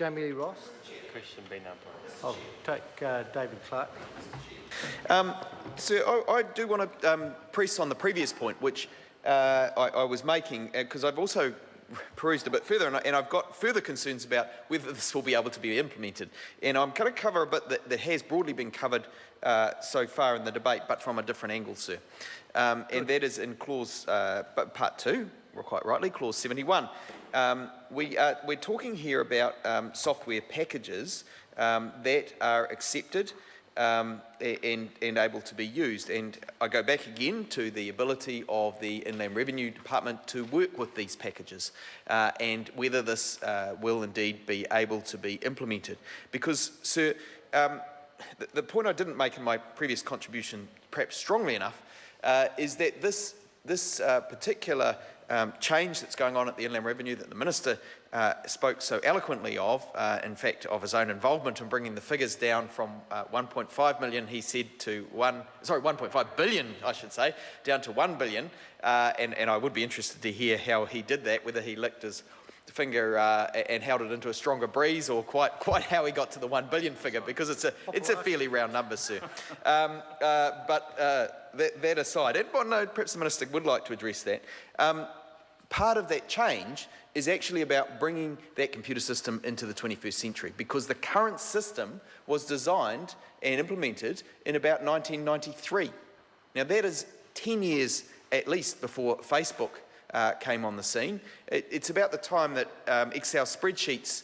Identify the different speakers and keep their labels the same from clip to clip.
Speaker 1: Jamie Lee Ross.
Speaker 2: Question been answered.
Speaker 1: I'll take David Clark.
Speaker 3: So I do want to press on the previous point, which I was making, because I've also perused a bit further, and I've got further concerns about whether this will be able to be implemented. And I'm going to cover a bit that has broadly been covered so far in the debate, but from a different angle, sir. And that is in clause, part 2, quite rightly, clause 71. We're talking here about software packages that are accepted and able to be used. And I go back again to the ability of the Inland Revenue Department to work with these packages and whether this will indeed be able to be implemented. Because, sir, the point I didn't make in my previous contribution, perhaps strongly enough, is that this particular change that's going on at the Inland Revenue that the Minister spoke so eloquently of, in fact, of his own involvement in bringing the figures down from 1.5 million, he said, to 1.5 billion, I should say, down to 1 billion. And I would be interested to hear how he did that, whether he licked his finger and held it into a stronger breeze, or quite how he got to the 1 billion figure, because it's a fairly round number, sir. But that aside, and well, no, perhaps the Minister would like to address that. Part of that change is actually about bringing that computer system into the 21st century, because the current system was designed and implemented in about 1993. Now that is 10 years at least before Facebook came on the scene. It's about the time that Excel spreadsheets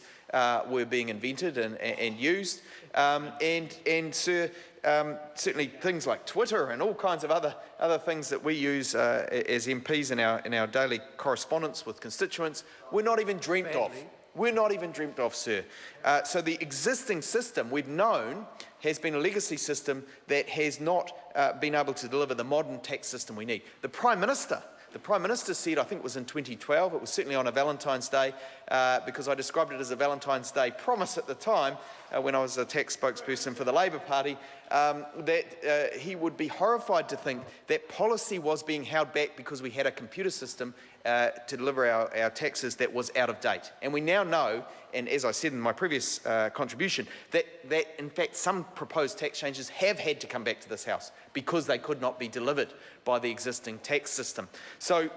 Speaker 3: were being invented and used, and sir, certainly things like Twitter and all kinds of other things that we use as MPs in our daily correspondence with constituents, we're not even dreamt of. We're not even dreamt of, sir. So the existing system we've known has been a legacy system that has not been able to deliver the modern tax system we need. The Prime Minister said, I think it was in 2012, it was certainly on a Valentine's Day, because I described it as a Valentine's Day promise at the time, when I was a tax spokesperson for the Labour Party, that he would be horrified to think that policy was being held back because we had a computer system to deliver our taxes that was out of date. And we now know, and as I said in my previous contribution, that in fact some proposed tax changes have had to come back to this House because they could not be delivered by the existing tax system. So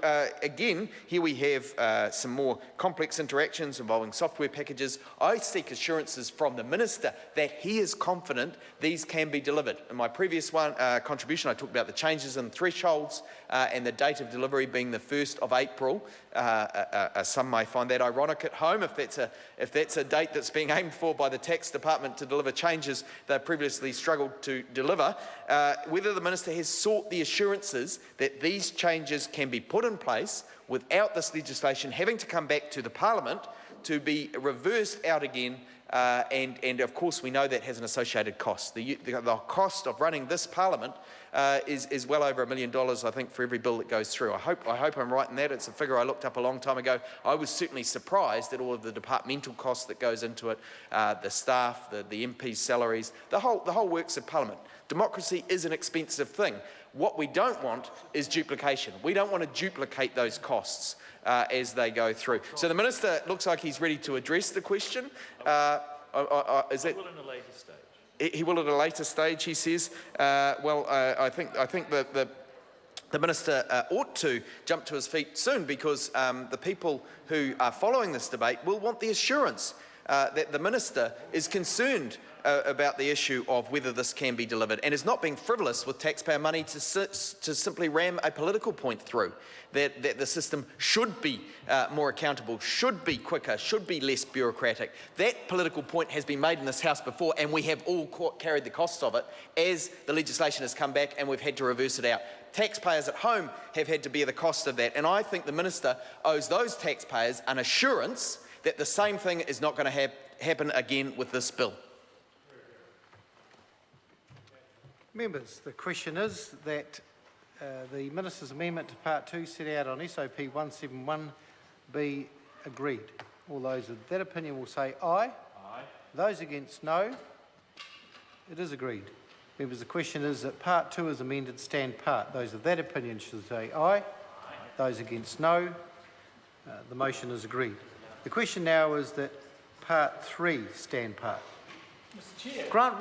Speaker 3: again, here we have some more complex interactions involving software packages. I seek assurances from the Minister that he is confident these can be delivered. In my previous contribution, I talked about the changes in thresholds and the date of delivery being the 1st of April. Some may find that ironic at home if that's a date that's being aimed for by the Tax Department to deliver changes they've previously struggled to deliver. Whether the Minister has sought the assurances that these changes can be put in place without this legislation having to come back to the Parliament to be reversed out again, and of course we know that has an associated cost. The cost of running this Parliament is well over $1 million, I think, for every bill that goes through. I hope I'm right in that. It's a figure I looked up a long time ago. I was certainly surprised at all of the departmental costs that goes into it, the staff, the MPs' salaries, the whole works of Parliament. Democracy is an expensive thing. What we don't want is duplication. We don't want to duplicate those costs as they go through. So the Minister looks like he's ready to address the question. Is that?
Speaker 2: He will in a later stage.
Speaker 3: He will at a later stage, he says. I think the Minister ought to jump to his feet soon, because the people who are following this debate will want the assurance that the Minister is concerned about the issue of whether this can be delivered, and is not being frivolous with taxpayer money to simply ram a political point through, that the system should be more accountable, should be quicker, should be less bureaucratic. That political point has been made in this House before, and we have all carried the costs of it as the legislation has come back and we've had to reverse it out. Taxpayers at home have had to bear the cost of that, and I think the Minister owes those taxpayers an assurance that the same thing is not going to happen again with this bill.
Speaker 1: Members, the question is that the Minister's amendment to Part 2 set out on SOP 171 be agreed. All those of that opinion will say aye. Aye. Those against, no. It is agreed. Members, the question is that Part 2 is amended stand part. Those of that opinion should say aye. Aye. Those against, no. The motion is agreed. The question now is that part 3 stand part. Grant